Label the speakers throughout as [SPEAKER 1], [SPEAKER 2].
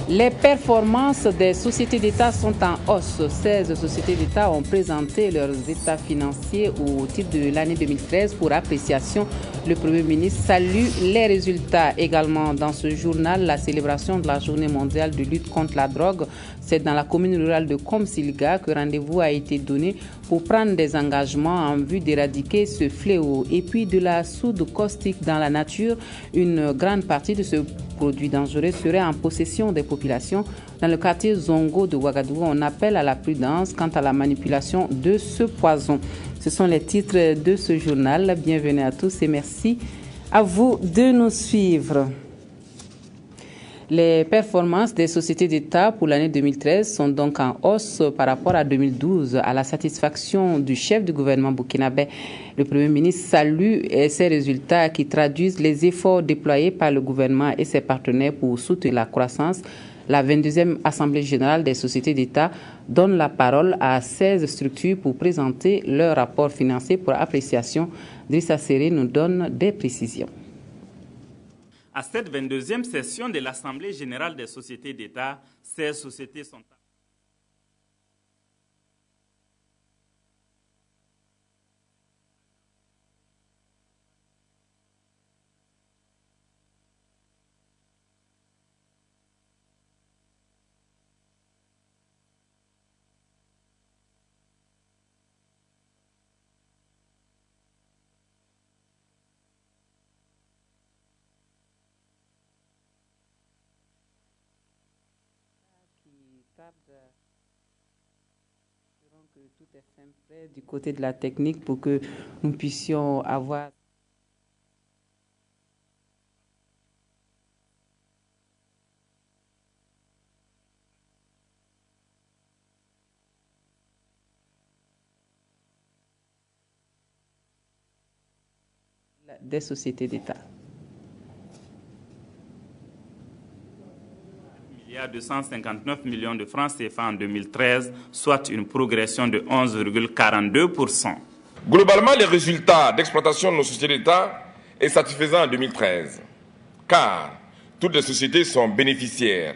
[SPEAKER 1] Les performances des sociétés d'État sont en hausse. 16 sociétés d'État ont présenté leurs états financiers au titre de l'année 2013 pour appréciation. Le Premier ministre salue les résultats. Également dans ce journal, la célébration de la Journée mondiale de lutte contre la drogue. C'est dans la commune rurale de Komsilga que rendez-vous a été donné pour prendre des engagements en vue d'éradiquer ce fléau. Et puis de la soude caustique dans la nature, une grande partie de ce produit dangereux serait en possession des populations. Dans le quartier Zongo de Ouagadougou, on appelle à la prudence quant à la manipulation de ce poison. Ce sont les titres de ce journal. Bienvenue à tous et merci à vous de nous suivre. Les performances des sociétés d'État pour l'année 2013 sont donc en hausse par rapport à 2012, à la satisfaction du chef du gouvernement burkinabé. Le Premier ministre salue ces résultats qui traduisent les efforts déployés par le gouvernement et ses partenaires pour soutenir la croissance. La 22e Assemblée générale des sociétés d'État donne la parole à 16 structures pour présenter leur rapport financier pour appréciation. Drissa Seré nous donne des précisions.
[SPEAKER 2] À cette 22e session de l'Assemblée générale des sociétés d'État, 16 sociétés sont...
[SPEAKER 1] Que tout est fin prêt du côté de la technique pour que nous puissions avoir des sociétés d'État.
[SPEAKER 2] 259 millions de francs CFA en 2013, soit une progression de 11,42%.
[SPEAKER 3] Globalement, les résultats d'exploitation de nos sociétés d'État est satisfaisant en 2013, car toutes les sociétés sont bénéficiaires.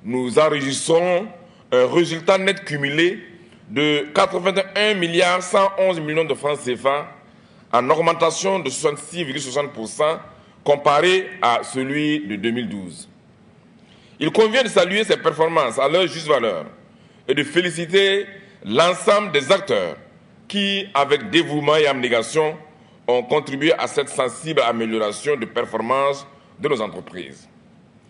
[SPEAKER 3] Nous enregistrons un résultat net cumulé de 81 111 millions de francs CFA, en augmentation de 66,60% comparé à celui de 2012. Il convient de saluer ces performances à leur juste valeur et de féliciter l'ensemble des acteurs qui, avec dévouement et abnégation, ont contribué à cette sensible amélioration de performance de nos entreprises.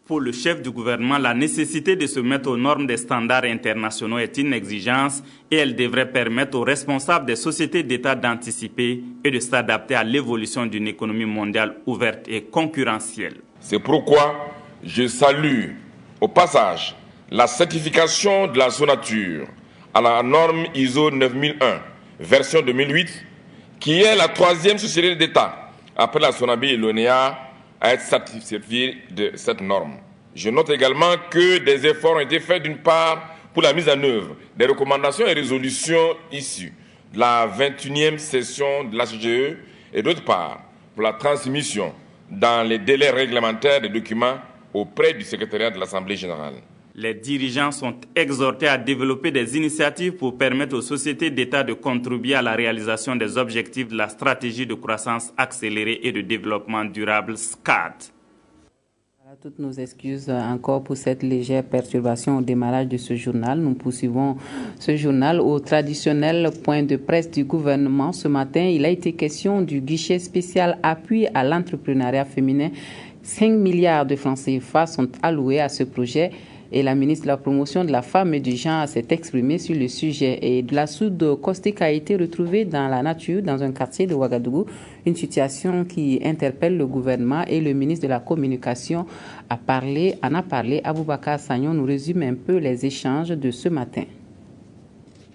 [SPEAKER 2] Pour le chef du gouvernement, la nécessité de se mettre aux normes des standards internationaux est une exigence et elle devrait permettre aux responsables des sociétés d'État d'anticiper et de s'adapter à l'évolution d'une économie mondiale ouverte et concurrentielle.
[SPEAKER 3] C'est pourquoi je salue au passage la certification de la Sonature à la norme ISO 9001, version 2008, qui est la 3e société d'État après la Sonabi et l'ONEA à être certifiée de cette norme. Je note également que des efforts ont été faits d'une part pour la mise en œuvre des recommandations et résolutions issues de la 21e session de la CGE et d'autre part pour la transmission dans les délais réglementaires des documents auprès du secrétariat de l'Assemblée générale.
[SPEAKER 2] Les dirigeants sont exhortés à développer des initiatives pour permettre aux sociétés d'État de contribuer à la réalisation des objectifs de la stratégie de croissance accélérée et de développement durable SCAD.
[SPEAKER 1] Voilà, toutes nos excuses encore pour cette légère perturbation au démarrage de ce journal. Nous poursuivons ce journal au traditionnel point de presse du gouvernement. Ce matin, il a été question du guichet spécial appui à l'entrepreneuriat féminin. 5 milliards de francs CFA sont alloués à ce projet et la ministre de la Promotion de la Femme et du Genre s'est exprimée sur le sujet. Et de la soude caustique a été retrouvée dans la nature, dans un quartier de Ouagadougou, une situation qui interpelle le gouvernement et le ministre de la Communication en a parlé. Aboubakar Sagnon nous résume un peu les échanges de ce matin.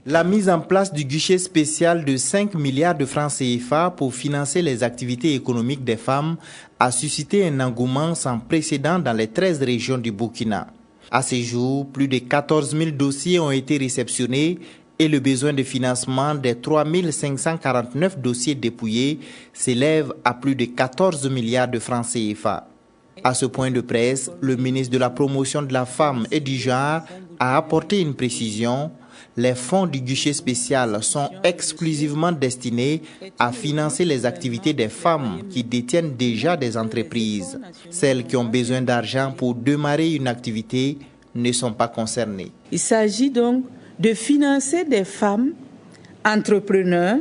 [SPEAKER 4] La mise en place du guichet spécial de 5 milliards de francs CFA pour financer les activités économiques des femmes a suscité un engouement sans précédent dans les 13 régions du Burkina. À ce jour, plus de 14 000 dossiers ont été réceptionnés et le besoin de financement des 3 549 dossiers dépouillés s'élève à plus de 14 milliards de francs CFA. À ce point de presse, le ministre de la Promotion de la Femme et du Genre a apporté une précision. Les fonds du guichet spécial sont exclusivement destinés à financer les activités des femmes qui détiennent déjà des entreprises. Celles qui ont besoin d'argent pour démarrer une activité ne sont pas concernées.
[SPEAKER 5] Il s'agit donc de financer des femmes entrepreneurs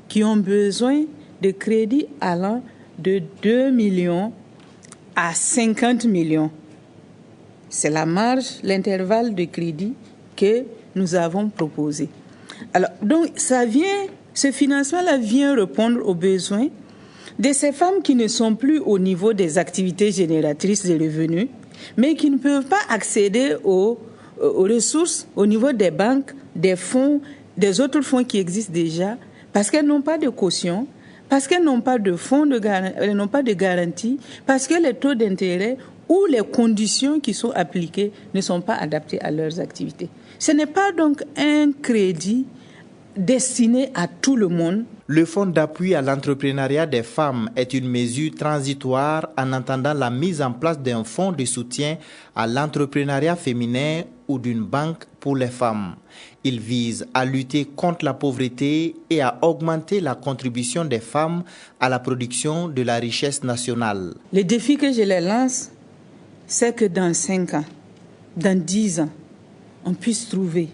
[SPEAKER 5] qui ont besoin de crédits allant de 2 millions à 50 millions. C'est la marge, l'intervalle de crédit que nous avons proposé. Alors, donc, ce financement-là vient répondre aux besoins de ces femmes qui ne sont plus au niveau des activités génératrices de revenus, mais qui ne peuvent pas accéder aux ressources au niveau des banques, des fonds, des autres fonds qui existent déjà, parce qu'elles n'ont pas de caution, parce qu'elles n'ont pas de fonds elles n'ont pas de garantie, parce que les taux d'intérêt ou les conditions qui sont appliquées ne sont pas adaptées à leurs activités. Ce n'est pas donc un crédit destiné à tout le monde.
[SPEAKER 4] Le fonds d'appui à l'entrepreneuriat des femmes est une mesure transitoire en attendant la mise en place d'un fonds de soutien à l'entrepreneuriat féminin ou d'une banque pour les femmes. Il vise à lutter contre la pauvreté et à augmenter la contribution des femmes à la production de la richesse nationale.
[SPEAKER 5] Le défi que je les lance, c'est que dans 5 ans, dans 10 ans, on puisse trouver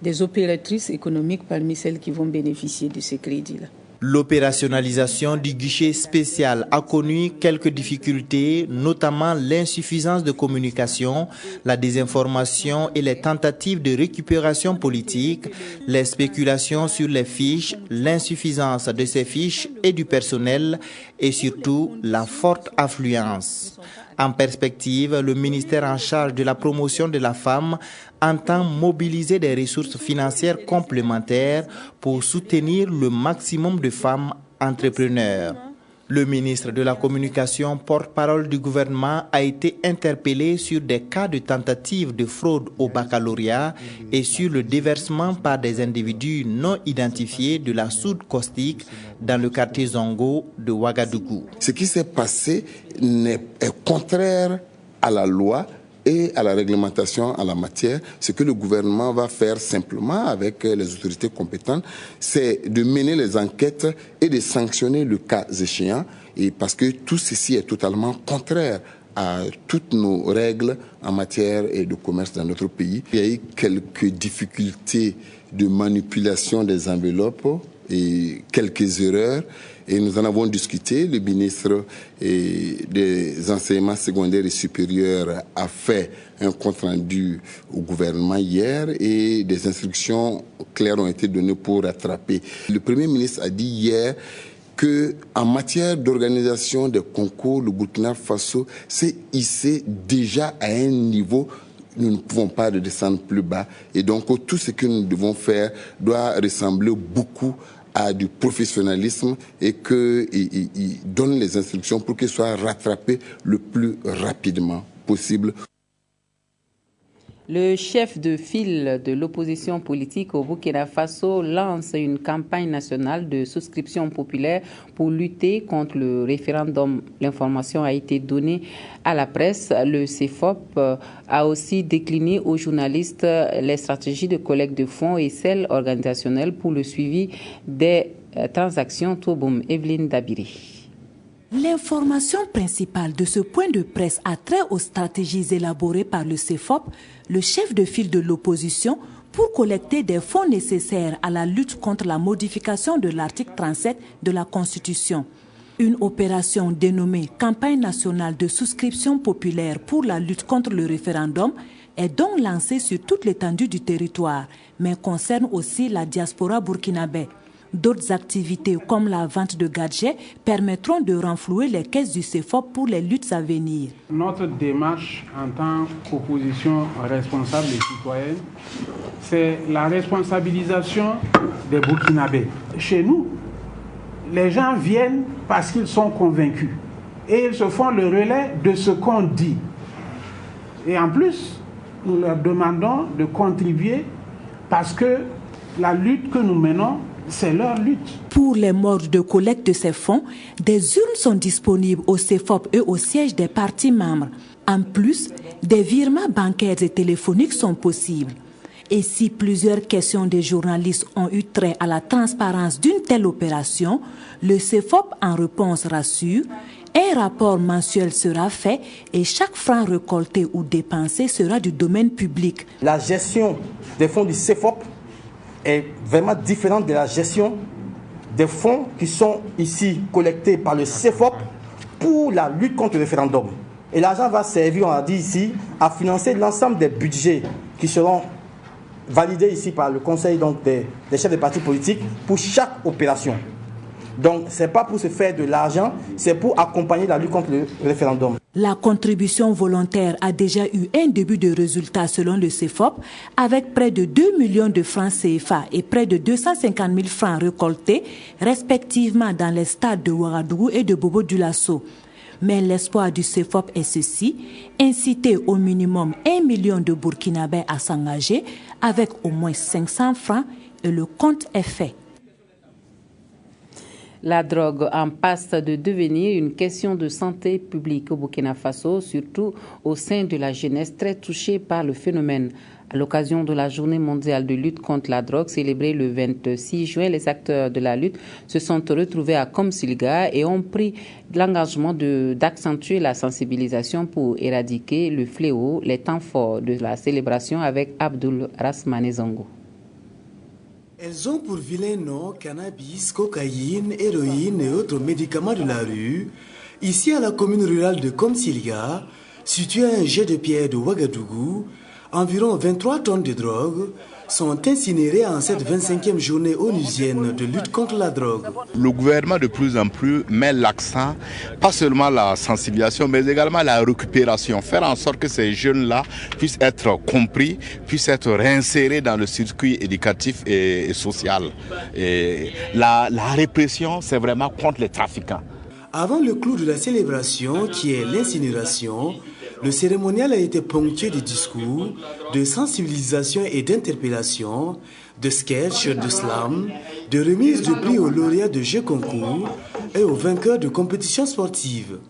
[SPEAKER 5] des opératrices économiques parmi celles qui vont bénéficier de ces crédits-là.
[SPEAKER 4] L'opérationnalisation du guichet spécial a connu quelques difficultés, notamment l'insuffisance de communication, la désinformation et les tentatives de récupération politique, les spéculations sur les fiches, l'insuffisance de ces fiches et du personnel et surtout la forte affluence. En perspective, le ministère en charge de la promotion de la femme entend mobiliser des ressources financières complémentaires pour soutenir le maximum de femmes entrepreneurs. Le ministre de la Communication, porte-parole du gouvernement, a été interpellé sur des cas de tentatives de fraude au baccalauréat et sur le déversement par des individus non identifiés de la soude caustique dans le quartier Zongo de Ouagadougou.
[SPEAKER 6] Ce qui s'est passé est contraire à la loi et à la réglementation en la matière. Ce que le gouvernement va faire simplement avec les autorités compétentes, c'est de mener les enquêtes et de sanctionner le cas échéant, et parce que tout ceci est totalement contraire à toutes nos règles en matière de commerce dans notre pays. Il y a eu quelques difficultés de manipulation des enveloppes et quelques erreurs. Et nous en avons discuté. Le ministre des enseignements secondaires et supérieurs a fait un compte-rendu au gouvernement hier et des instructions claires ont été données pour rattraper. Le Premier ministre a dit hier qu'en matière d'organisation des concours, le Burkina Faso s'est hissé déjà à un niveau. Nous ne pouvons pas descendre plus bas. Et donc, tout ce que nous devons faire doit ressembler beaucoup à du professionnalisme et qu'il donne les instructions pour qu'il soit rattrapé le plus rapidement possible.
[SPEAKER 1] Le chef de file de l'opposition politique au Burkina Faso lance une campagne nationale de souscription populaire pour lutter contre le référendum. L'information a été donnée à la presse. Le CEFOP a aussi décliné aux journalistes les stratégies de collecte de fonds et celles organisationnelles pour le suivi des transactions. Touboum, Evelyne Dabiri.
[SPEAKER 7] L'information principale de ce point de presse a trait aux stratégies élaborées par le CEFOP, le chef de file de l'opposition, pour collecter des fonds nécessaires à la lutte contre la modification de l'article 37 de la Constitution. Une opération dénommée Campagne nationale de souscription populaire pour la lutte contre le référendum est donc lancée sur toute l'étendue du territoire, mais concerne aussi la diaspora burkinabé. D'autres activités comme la vente de gadgets permettront de renflouer les caisses du CEFOP pour les luttes à venir.
[SPEAKER 8] Notre démarche en tant qu'opposition responsable et citoyenne, c'est la responsabilisation des Burkinabés. Chez nous, les gens viennent parce qu'ils sont convaincus et ils se font le relais de ce qu'on dit. Et en plus, nous leur demandons de contribuer parce que la lutte que nous menons c'est leur lutte.
[SPEAKER 7] Pour les modes de collecte de ces fonds, des urnes sont disponibles au CEFOP et au siège des partis membres. En plus, des virements bancaires et téléphoniques sont possibles. Et si plusieurs questions des journalistes ont eu trait à la transparence d'une telle opération, le CEFOP en réponse rassure, un rapport mensuel sera fait et chaque franc récolté ou dépensé sera du domaine public.
[SPEAKER 9] La gestion des fonds du CEFOP est vraiment différente de la gestion des fonds qui sont ici collectés par le CEFOP pour la lutte contre le référendum. Et l'argent va servir, on a dit ici, à financer l'ensemble des budgets qui seront validés ici par le conseil donc, des chefs de partis politiques pour chaque opération. Donc, ce n'est pas pour se faire de l'argent, c'est pour accompagner la lutte contre le référendum.
[SPEAKER 7] La contribution volontaire a déjà eu un début de résultat selon le CEFOP, avec près de 2 millions de francs CFA et près de 250 000 francs récoltés, respectivement dans les stades de Ouagadougou et de Bobo-Dioulasso. Mais l'espoir du CEFOP est ceci, inciter au minimum 1 million de Burkinabés à s'engager avec au moins 500 francs et le compte est fait.
[SPEAKER 1] La drogue en passe de devenir une question de santé publique au Burkina Faso, surtout au sein de la jeunesse très touchée par le phénomène. À l'occasion de la Journée mondiale de lutte contre la drogue célébrée le 26 juin, les acteurs de la lutte se sont retrouvés à Komsilga et ont pris l'engagement d'accentuer la sensibilisation pour éradiquer le fléau, les temps forts de la célébration avec Abdul Rasmane Zongo.
[SPEAKER 10] Elles ont pour vilain nom cannabis, cocaïne, héroïne et autres médicaments de la rue. Ici à la commune rurale de Komsilga, située à un jet de pierre de Ouagadougou, environ 23 tonnes de drogue sont incinérées en cette 25e journée onusienne de lutte contre la drogue.
[SPEAKER 11] Le gouvernement de plus en plus met l'accent, pas seulement la sensibilisation, mais également la récupération. Faire en sorte que ces jeunes-là puissent être compris, puissent être réinsérés dans le circuit éducatif et social. Et la répression, c'est vraiment contre les trafiquants.
[SPEAKER 10] Avant le clou de la célébration, qui est l'incinération, le cérémonial a été ponctué de discours, de sensibilisation et d'interpellation, de sketchs, de slam, de remise de prix aux lauréats de jeux concours et aux vainqueurs de compétitions sportives.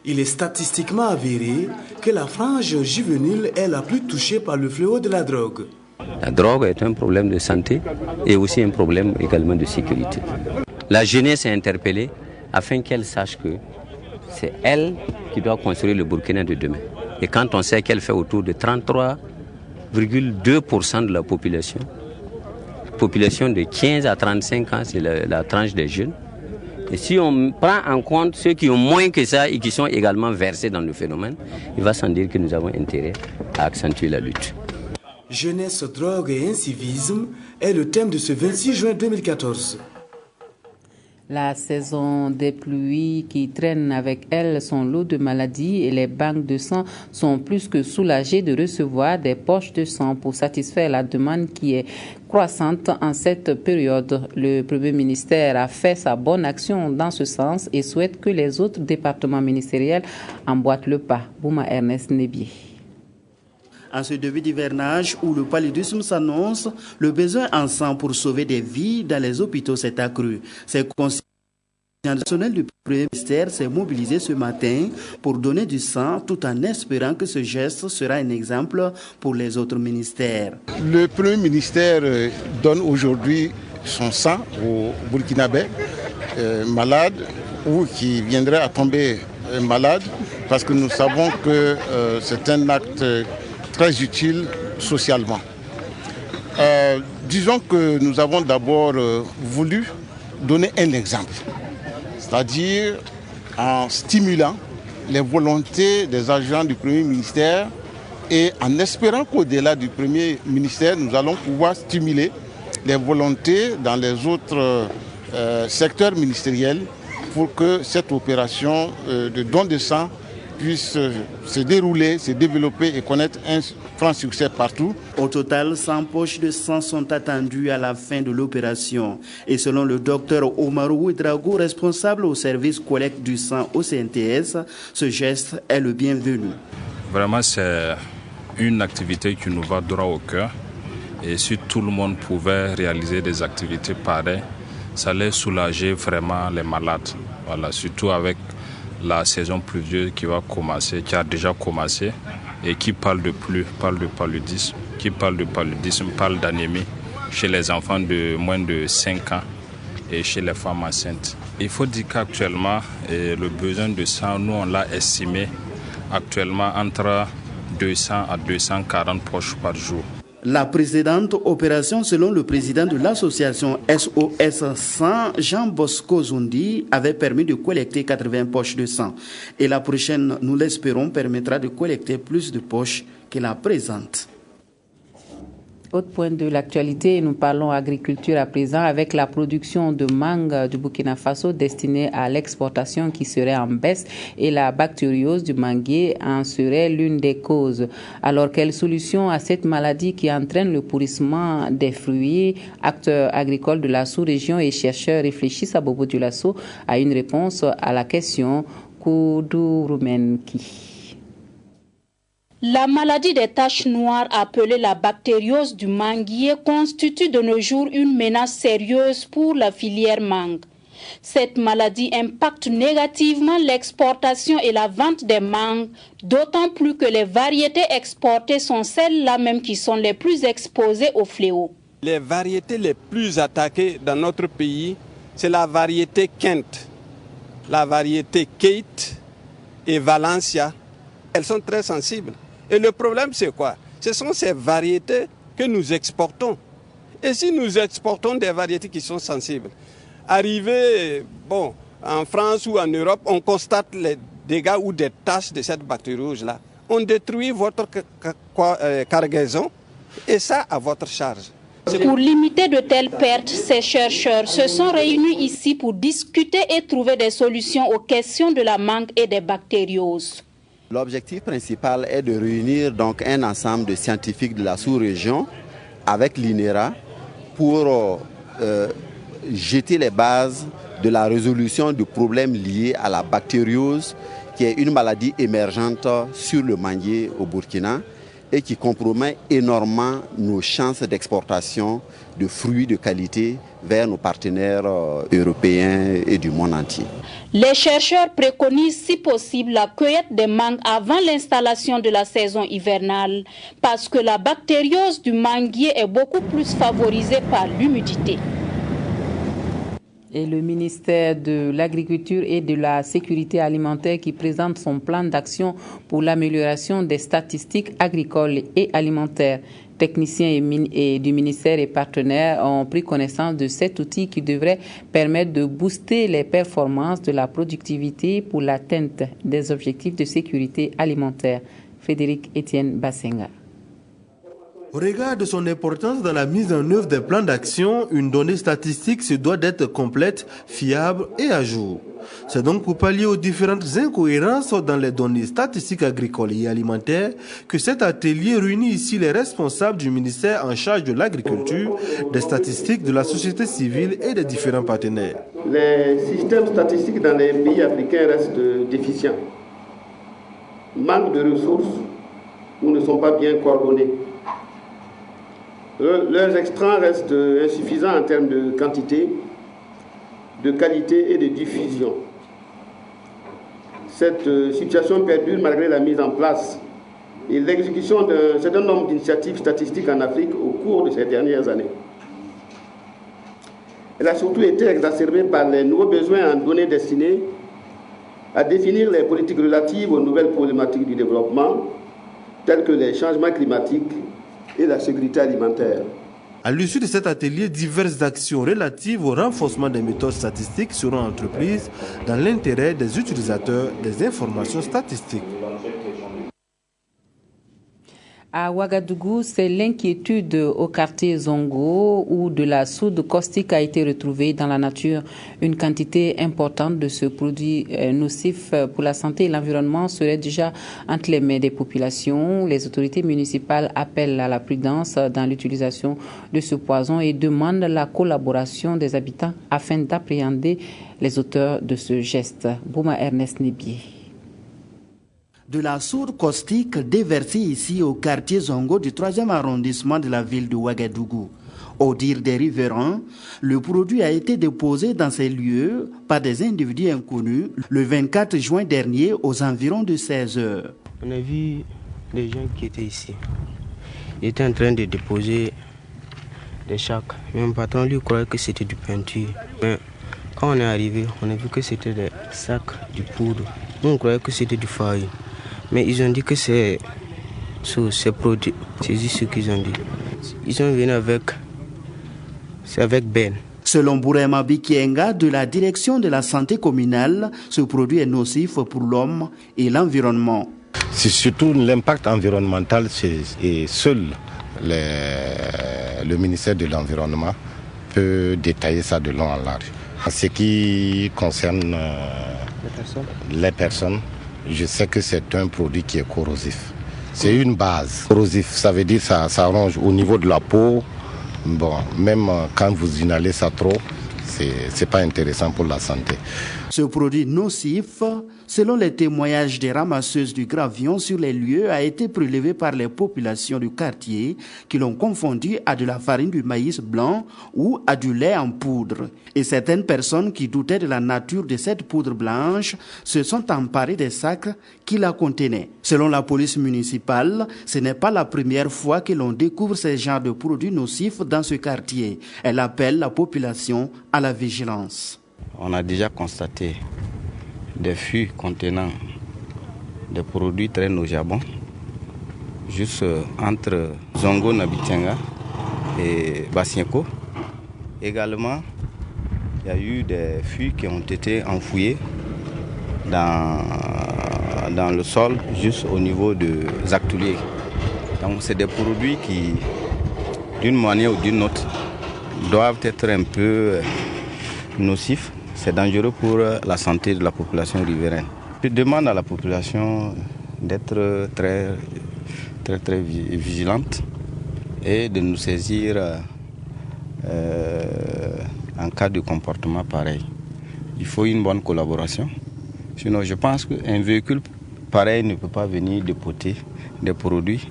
[SPEAKER 10] Il est statistiquement avéré que la frange juvénile est la plus touchée par le fléau de la drogue.
[SPEAKER 12] La drogue est un problème de santé et aussi un problème également de sécurité. La jeunesse est interpellée afin qu'elle sache que c'est elle qui doit construire le Burkina de demain. Et quand on sait qu'elle fait autour de 33,2% de la population de 15 à 35 ans, c'est la tranche des jeunes. Et si on prend en compte ceux qui ont moins que ça et qui sont également versés dans le phénomène, il va sans dire que nous avons intérêt à accentuer la lutte.
[SPEAKER 10] Jeunesse, drogue et incivisme est le thème de ce 26 juin 2014.
[SPEAKER 1] La saison des pluies qui traînent avec elle son lot de maladies et les banques de sang sont plus que soulagées de recevoir des poches de sang pour satisfaire la demande qui est croissante en cette période. Le Premier ministère a fait sa bonne action dans ce sens et souhaite que les autres départements ministériels emboîtent le pas. Bouma Ernest Nebier.
[SPEAKER 13] En ce début d'hivernage où le paludisme s'annonce, le besoin en sang pour sauver des vies dans les hôpitaux s'est accru. C'est conscient national du Premier ministère s'est mobilisé ce matin pour donner du sang tout en espérant que ce geste sera un exemple pour les autres ministères.
[SPEAKER 14] Le Premier ministère donne aujourd'hui son sang aux Burkinabés malades ou qui viendraient à tomber malades parce que nous savons que c'est un acte très utile socialement. Disons que nous avons d'abord voulu donner un exemple, c'est-à-dire en stimulant les volontés des agents du Premier ministère et en espérant qu'au-delà du Premier ministère, nous allons pouvoir stimuler les volontés dans les autres secteurs ministériels pour que cette opération de don de sang puisse se dérouler, se développer et connaître un franc succès partout.
[SPEAKER 13] Au total, 100 poches de sang sont attendues à la fin de l'opération. Et selon le docteur Omarou Ouedraogo, responsable au service collecte du sang au CNTS, ce geste est le bienvenu.
[SPEAKER 15] Vraiment, c'est une activité qui nous va droit au cœur Et si tout le monde pouvait réaliser des activités pareilles, ça allait soulager vraiment les malades. Voilà, surtout avec la saison pluvieuse qui va commencer, qui a déjà commencé, et qui parle de pluie, parle de paludisme, qui parle de paludisme, parle d'anémie chez les enfants de moins de 5 ans et chez les femmes enceintes. Il faut dire qu'actuellement, le besoin de sang, nous on l'a estimé actuellement entre 200 à 240 poches par jour.
[SPEAKER 13] La précédente opération, selon le président de l'association SOS 100, Jean Bosco Zundi, avait permis de collecter 80 poches de sang. Et la prochaine, nous l'espérons, permettra de collecter plus de poches que la présente.
[SPEAKER 1] Autre point de l'actualité, nous parlons agriculture à présent avec la production de mangue du Burkina Faso destinée à l'exportation qui serait en baisse et la bactériose du manguier en serait l'une des causes. Alors, quelle solution à cette maladie qui entraîne le pourrissement des fruits? Acteurs agricoles de la sous-région et chercheurs réfléchissent à Bobo Dioulasso à une réponse à la question Koudouroumenki.
[SPEAKER 16] La maladie des taches noires appelée la bactériose du manguier constitue de nos jours une menace sérieuse pour la filière mangue. Cette maladie impacte négativement l'exportation et la vente des mangues, d'autant plus que les variétés exportées sont celles-là même qui sont les plus exposées au fléau.
[SPEAKER 17] Les variétés les plus attaquées dans notre pays, c'est la variété Kent, la variété Kate et Valencia. Elles sont très sensibles. Et le problème, c'est quoi? Ce sont ces variétés que nous exportons. Et si nous exportons des variétés qui sont sensibles, arrivé en France ou en Europe, on constate les dégâts ou des taches de cette bactériose-là. On détruit votre cargaison et ça à votre charge.
[SPEAKER 16] Pour limiter de telles pertes, ces chercheurs se sont réunis ici pour discuter et trouver des solutions aux questions de la mangue et des bactérioses.
[SPEAKER 18] L'objectif principal est de réunir donc un ensemble de scientifiques de la sous-région avec l'INERA pour jeter les bases de la résolution du problème lié à la bactériose, qui est une maladie émergente sur le manguier au Burkina et qui compromet énormément nos chances d'exportation de fruits de qualité vers nos partenaires européens et du monde entier.
[SPEAKER 16] Les chercheurs préconisent si possible la cueillette des mangues avant l'installation de la saison hivernale parce que la bactériose du manguier est beaucoup plus favorisée par l'humidité.
[SPEAKER 1] Et le ministère de l'Agriculture et de la Sécurité alimentaire qui présente son plan d'action pour l'amélioration des statistiques agricoles et alimentaires. Techniciens du ministère et partenaires ont pris connaissance de cet outil qui devrait permettre de booster les performances de la productivité pour l'atteinte des objectifs de sécurité alimentaire. Frédéric Étienne Bassenga.
[SPEAKER 19] Au regard de son importance dans la mise en œuvre des plans d'action, une donnée statistique se doit d'être complète, fiable et à jour. C'est donc pour pallier aux différentes incohérences dans les données statistiques agricoles et alimentaires que cet atelier réunit ici les responsables du ministère en charge de l'agriculture, des statistiques de la société civile et des différents partenaires.
[SPEAKER 20] Les systèmes statistiques dans les pays africains restent déficients. Manque de ressources ou ne sont pas bien coordonnés. Leurs extrants restent insuffisants en termes de quantité, de qualité et de diffusion. Cette situation perdure malgré la mise en place et l'exécution d'un certain nombre d'initiatives statistiques en Afrique au cours de ces dernières années. Elle a surtout été exacerbée par les nouveaux besoins en données destinées à définir les politiques relatives aux nouvelles problématiques du développement, telles que les changements climatiques et la sécurité alimentaire.
[SPEAKER 19] À l'issue de cet atelier, diverses actions relatives au renforcement des méthodes statistiques seront entreprises dans l'intérêt des utilisateurs des informations statistiques.
[SPEAKER 1] À Ouagadougou, c'est l'inquiétude au quartier Zongo où de la soude caustique a été retrouvée dans la nature. Une quantité importante de ce produit nocif pour la santé et l'environnement serait déjà entre les mains des populations. Les autorités municipales appellent à la prudence dans l'utilisation de ce poison et demandent la collaboration des habitants afin d'appréhender les auteurs de ce geste. Bouma Ernest Nébier.
[SPEAKER 13] De la soude caustique déversée ici au quartier Zongo du 3e arrondissement de la ville de Ouagadougou. Au dire des riverains, le produit a été déposé dans ces lieux par des individus inconnus le 24 juin dernier aux environs de 16 heures.
[SPEAKER 21] On a vu des gens qui étaient ici. Ils étaient en train de déposer des sacs. Même patron lui croyait que c'était du peinture. Mais quand on est arrivé, on a vu que c'était des sacs de poudre. Nous on croyait que c'était du farine. Mais ils ont dit que c'est ces produits. C'est juste ce qu'ils ont dit. Ils sont venus avec Ben.
[SPEAKER 13] Selon Bourema Bikienga de la direction de la santé communale, ce produit est nocif pour l'homme et l'environnement.
[SPEAKER 22] C'est surtout l'impact environnemental et seul le ministère de l'Environnement peut détailler ça de long en large. En ce qui concerne les personnes, je sais que c'est un produit qui est corrosif. C'est une base. Corrosif, ça veut dire que ça ronge au niveau de la peau. Bon, même quand vous inhalez ça trop, c'est pas intéressant pour la santé.
[SPEAKER 13] Ce produit nocif, selon les témoignages des ramasseuses du gravion sur les lieux, a été prélevé par les populations du quartier qui l'ont confondu à de la farine du maïs blanc ou à du lait en poudre. Et certaines personnes qui doutaient de la nature de cette poudre blanche se sont emparées des sacs qui la contenaient. Selon la police municipale, ce n'est pas la première fois que l'on découvre ce genre de produits nocifs dans ce quartier. Elle appelle la population à la vigilance.
[SPEAKER 21] On a déjà constaté des fûts contenant des produits très nauséabonds juste entre Zongo Nabitianga et Basienko. Également, il y a eu des fûts qui ont été enfouis dans le sol juste au niveau de Zactoulier. Donc c'est des produits qui, d'une manière ou d'une autre, doivent être un peu nocifs. C'est dangereux pour la santé de la population riveraine. Je demande à la population d'être très vigilante et de nous saisir en cas de comportement pareil. Il faut une bonne collaboration. Sinon, je pense qu'un véhicule pareil ne peut pas venir dépoter des produits,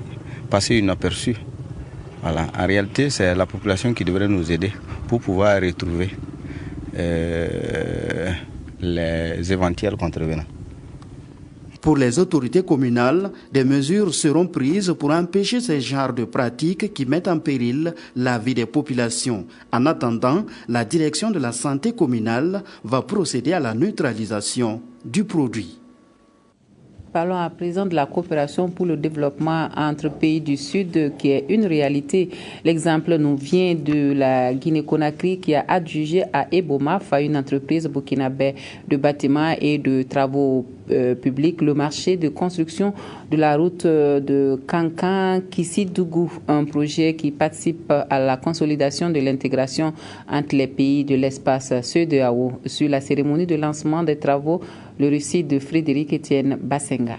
[SPEAKER 21] passer inaperçu. Voilà. En réalité, c'est la population qui devrait nous aider pour pouvoir retrouver les éventuels contrevenants.
[SPEAKER 13] Pour les autorités communales, des mesures seront prises pour empêcher ce genre de pratiques qui mettent en péril la vie des populations. En attendant, la direction de la santé communale va procéder à la neutralisation du produit.
[SPEAKER 1] Parlons à présent de la coopération pour le développement entre pays du Sud qui est une réalité. L'exemple nous vient de la Guinée-Conakry qui a adjugé à Ebomaf, à une entreprise burkinabé de bâtiments et de travaux publics, le marché de construction de la route de Kankan-Kissidougou, un projet qui participe à la consolidation de l'intégration entre les pays de l'espace CEDEAO. Sur la cérémonie de lancement des travaux, le récit de Frédéric Etienne Bassenga.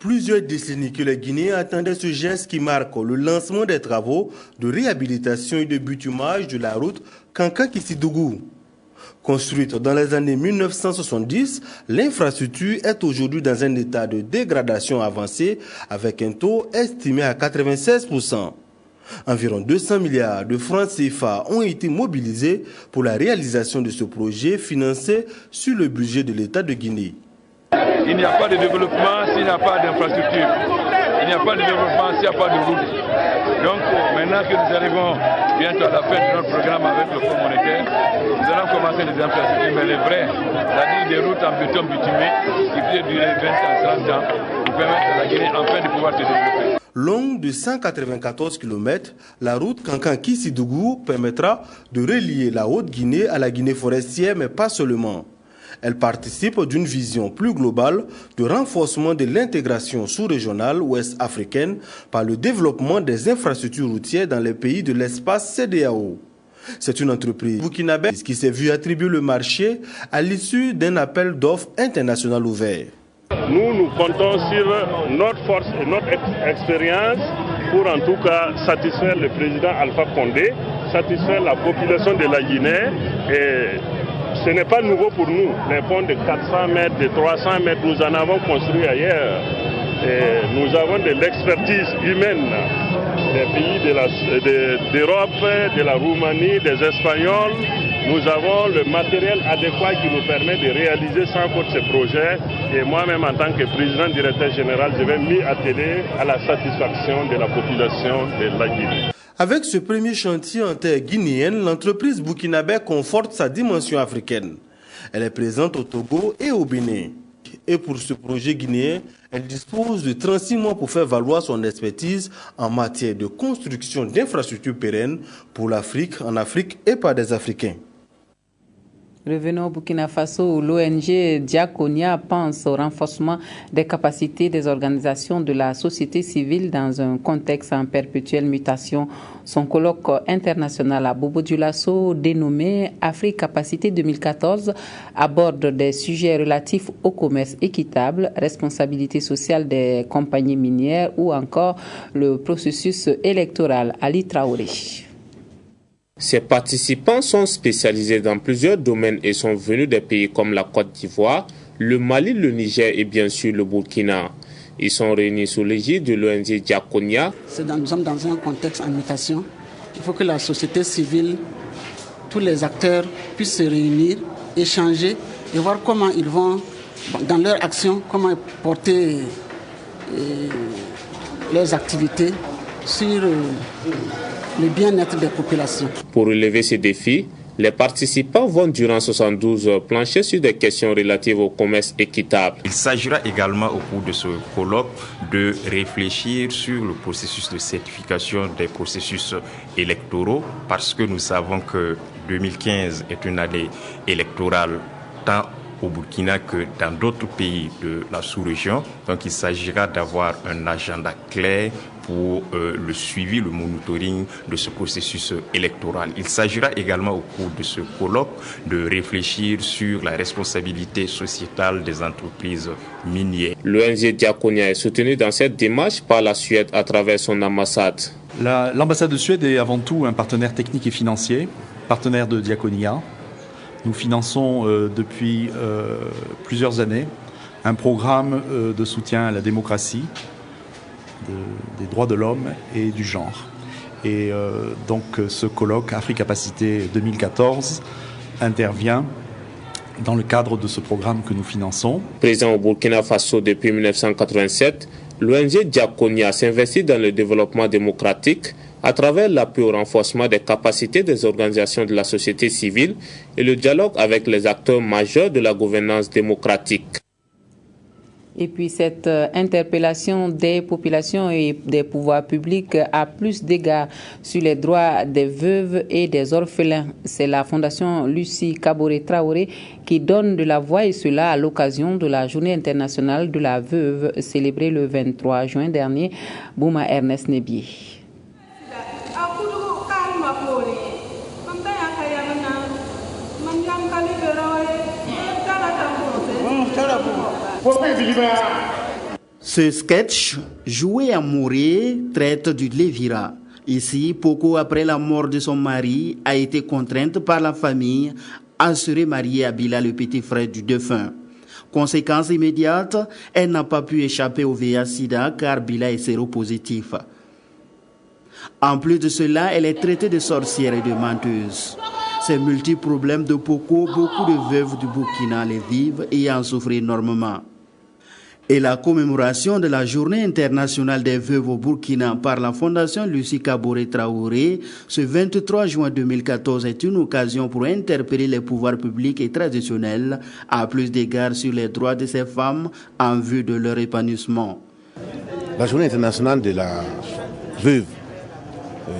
[SPEAKER 19] Plusieurs décennies que les Guinéens attendaient ce geste qui marque le lancement des travaux de réhabilitation et de bitumage de la route Kankan-Kissidougou. Construite dans les années 1970, l'infrastructure est aujourd'hui dans un état de dégradation avancée avec un taux estimé à 96%. Environ 200 milliards de francs CFA ont été mobilisés pour la réalisation de ce projet financé sur le budget de l'État de Guinée.
[SPEAKER 23] Il n'y a pas de développement s'il n'y a pas d'infrastructure. Il n'y a pas de développement s'il n'y a pas de route. Donc maintenant que nous arrivons bientôt à la fin de notre programme avec le Fonds monétaire, nous allons commencer les infrastructures, mais les vraies, c'est-à-dire des routes en béton bitumé qui peuvent durer 20 ans, 30 ans, pour permettre à la Guinée enfin de pouvoir se développer.
[SPEAKER 19] Longue de 194 km, la route Kankan-Kissidougou permettra de relier la Haute-Guinée à la Guinée forestière, mais pas seulement. Elle participe d'une vision plus globale de renforcement de l'intégration sous-régionale ouest-africaine par le développement des infrastructures routières dans les pays de l'espace CEDEAO. C'est une entreprise burkinabé qui s'est vue attribuer le marché à l'issue d'un appel d'offres international ouvert.
[SPEAKER 24] Nous comptons sur notre force et notre expérience pour en tout cas satisfaire le président Alpha Condé, satisfaire la population de la Guinée et Ce n'est pas nouveau pour nous. Les ponts de 400 mètres, de 300 mètres, nous en avons construit ailleurs. Et nous avons de l'expertise humaine des pays d'Europe, de la Roumanie, des Espagnols. Nous avons le matériel adéquat qui nous permet de réaliser sans faute ces projets. Et moi-même, en tant que président directeur général, je vais m'y atteler à la satisfaction de la population de la Guinée.
[SPEAKER 19] Avec ce premier chantier en terre guinéenne, l'entreprise burkinabé conforte sa dimension africaine. Elle est présente au Togo et au Bénin. Et pour ce projet guinéen, elle dispose de 36 mois pour faire valoir son expertise en matière de construction d'infrastructures pérennes pour l'Afrique, en Afrique et par des Africains.
[SPEAKER 1] Revenons au Burkina Faso où l'ONG Diakonia pense au renforcement des capacités des organisations de la société civile dans un contexte en perpétuelle mutation. Son colloque international à Bobo Dioulasso, dénommé Afrique Capacité 2014, aborde des sujets relatifs au commerce équitable, responsabilité sociale des compagnies minières ou encore le processus électoral. Ali Traoré.
[SPEAKER 2] Ces participants sont spécialisés dans plusieurs domaines et sont venus des pays comme la Côte d'Ivoire, le Mali, le Niger et bien sûr le Burkina. Ils sont réunis sous l'égide de l'ONG Diakonia.
[SPEAKER 3] Nous sommes dans un contexte en mutation. Il faut que la société civile, tous les acteurs puissent se réunir, échanger et voir comment ils vont, dans leur action, comment porter leurs activités sur le bien-être des populations.
[SPEAKER 2] Pour relever ces défis, les participants vont durant 72 heures plancher sur des questions relatives au commerce équitable.
[SPEAKER 4] Il s'agira également au cours de ce colloque de réfléchir sur le processus de certification des processus électoraux parce que nous savons que 2015 est une année électorale tant au Burkina que dans d'autres pays de la sous-région. Donc il s'agira d'avoir un agenda clair pour le suivi, le monitoring de ce processus électoral. Il s'agira également au cours de ce colloque de réfléchir sur la responsabilité sociétale des entreprises minières.
[SPEAKER 2] L'ONG Diakonia est soutenue dans cette démarche par la Suède à travers son ambassade.
[SPEAKER 5] L'ambassade de Suède est avant tout un partenaire technique et financier, partenaire de Diakonia. Nous finançons depuis plusieurs années un programme de soutien à la démocratie, des droits de l'homme et du genre. Et donc ce colloque Afrique Capacité 2014 intervient dans le cadre de ce programme que nous finançons.
[SPEAKER 2] Présent au Burkina Faso depuis 1987, l'ONG Diakonia s'investit dans le développement démocratique à travers l'appui au renforcement des capacités des organisations de la société civile et le dialogue avec les acteurs majeurs de la gouvernance démocratique.
[SPEAKER 1] Et puis cette interpellation des populations et des pouvoirs publics a plus d'égards sur les droits des veuves et des orphelins. C'est la Fondation Lucie Kaboré Traoré qui donne de la voix et cela à l'occasion de la Journée internationale de la veuve célébrée le 23 juin dernier. Bouma Ernest Nebié.
[SPEAKER 13] Ce sketch, joué à Morée, traite du Lévira. Ici, Poko, après la mort de son mari, a été contrainte par la famille à se remarier à Bila, le petit frère du défunt. Conséquence immédiate, elle n'a pas pu échapper au VIH-Sida car Bila est séropositif. En plus de cela, elle est traitée de sorcière et de menteuse. Ces multiples problèmes de Poko, beaucoup de veuves du Burkina les vivent et en souffrent énormément. Et la commémoration de la Journée internationale des veuves au Burkina par la Fondation Lucie Kaboré Traoré ce 23 juin 2014 est une occasion pour interpeller les pouvoirs publics et traditionnels à plus d'égards sur les droits de ces femmes en vue de leur épanouissement.
[SPEAKER 25] La Journée internationale de la veuve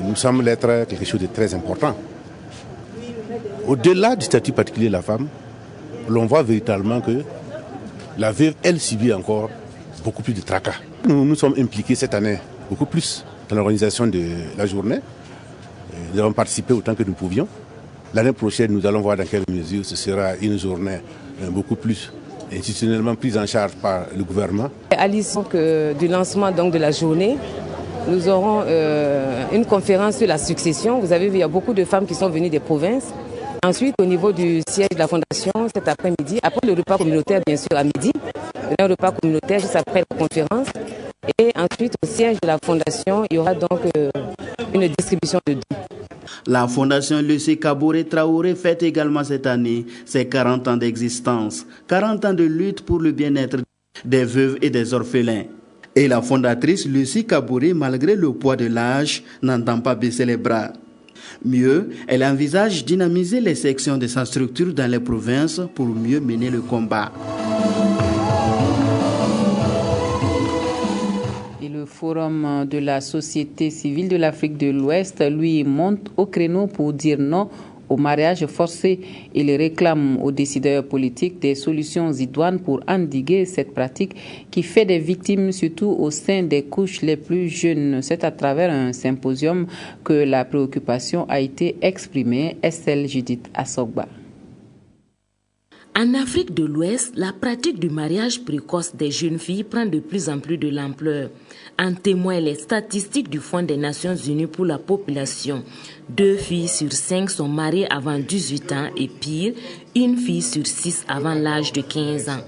[SPEAKER 25] nous semble être quelque chose de très important. Au-delà du statut particulier de la femme, l'on voit véritablement que la veuve, elle, subit encore beaucoup plus de tracas. Nous sommes impliqués cette année beaucoup plus dans l'organisation de la journée. Nous avons participé autant que nous pouvions. L'année prochaine, nous allons voir dans quelle mesure ce sera une journée beaucoup plus institutionnellement prise en charge par le gouvernement.
[SPEAKER 26] À l'issue du lancement donc, de la journée, nous aurons une conférence sur la succession. Vous avez vu, il y a beaucoup de femmes qui sont venues des provinces. Ensuite, au niveau du siège de la Fondation, cet après-midi, après le repas communautaire, bien sûr, à midi, un repas communautaire juste après la conférence. Et ensuite, au siège de la Fondation, il y aura donc une distribution de dons.
[SPEAKER 13] La Fondation Lucie Kaboré Traoré fête également cette année ses 40 ans d'existence, 40 ans de lutte pour le bien-être des veuves et des orphelins. Et la fondatrice Lucie Kaboré, malgré le poids de l'âge, n'entend pas baisser les bras. Mieux, elle envisage dynamiser les sections de sa structure dans les provinces pour mieux mener le combat.
[SPEAKER 1] Et le Forum de la société civile de l'Afrique de l'Ouest, lui, monte au créneau pour dire non au mariage forcé. Il réclame aux décideurs politiques des solutions idoines pour endiguer cette pratique qui fait des victimes, surtout au sein des couches les plus jeunes. C'est à travers un symposium que la préoccupation a été exprimée. Estelle Judith Assogba.
[SPEAKER 6] En Afrique de l'Ouest, la pratique du mariage précoce des jeunes filles prend de plus en plus de l'ampleur. En témoignent les statistiques du Fonds des Nations Unies pour la population. 2 filles sur 5 sont mariées avant 18 ans et pire, 1 fille sur 6 avant l'âge de 15 ans.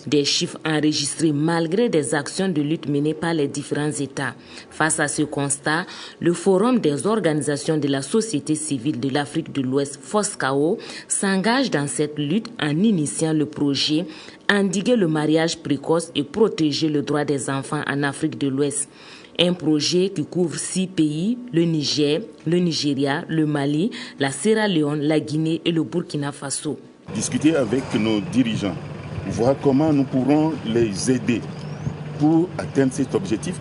[SPEAKER 6] Des chiffres enregistrés malgré des actions de lutte menées par les différents États. Face à ce constat, le Forum des organisations de la société civile de l'Afrique de l'Ouest, FOSCAO, s'engage dans cette lutte en initiant le projet « Endiguer le mariage précoce et protéger le droit des enfants en Afrique de l'Ouest ». Un projet qui couvre 6 pays, le Niger, le Nigeria, le Mali, la Sierra Leone, la Guinée et le Burkina Faso.
[SPEAKER 7] Discuter avec nos dirigeants, voir comment nous pourrons les aider pour atteindre cet objectif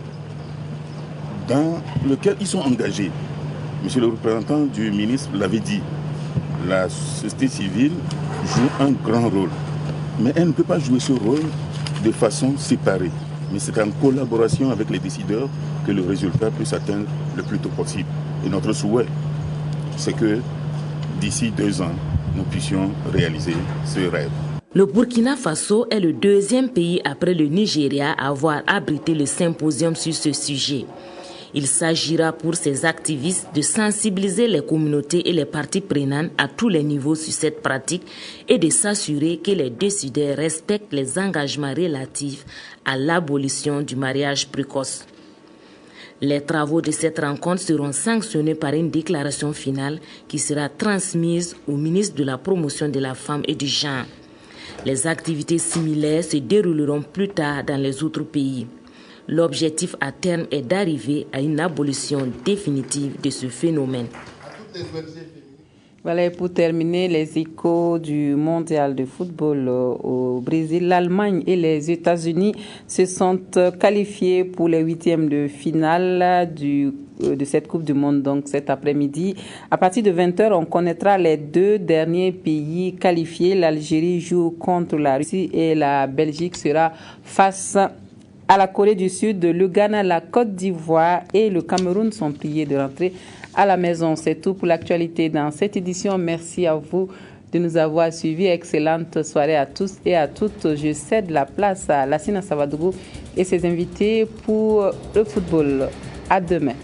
[SPEAKER 7] dans lequel ils sont engagés. Monsieur le représentant du ministre l'avait dit, la société civile joue un grand rôle, mais elle ne peut pas jouer ce rôle de façon séparée. Mais c'est en collaboration avec les décideurs que le résultat peut s'atteindre le plus tôt possible. Et notre souhait, c'est que d'ici 2 ans, nous puissions réaliser ce rêve.
[SPEAKER 6] Le Burkina Faso est le 2e pays après le Nigeria à avoir abrité le symposium sur ce sujet. Il s'agira pour ces activistes de sensibiliser les communautés et les parties prenantes à tous les niveaux sur cette pratique et de s'assurer que les décideurs respectent les engagements relatifs à l'abolition du mariage précoce. Les travaux de cette rencontre seront sanctionnés par une déclaration finale qui sera transmise au ministre de la Promotion de la Femme et du Genre. Les activités similaires se dérouleront plus tard dans les autres pays. L'objectif à terme est d'arriver à une abolition définitive de ce phénomène.
[SPEAKER 1] Voilà, et pour terminer, les échos du mondial de football au Brésil, l'Allemagne et les États-Unis se sont qualifiés pour les 8e de finale de cette Coupe du Monde, donc cet après-midi. À partir de 20h, on connaîtra les 2 derniers pays qualifiés. L'Algérie joue contre la Russie et la Belgique sera face à la Corée du Sud. Le Ghana, la Côte d'Ivoire et le Cameroun sont priés de rentrer à la maison. C'est tout pour l'actualité dans cette édition. Merci à vous de nous avoir suivis. Excellente soirée à tous et à toutes. Je cède la place à Lassina Savadougou et ses invités pour le football. À demain.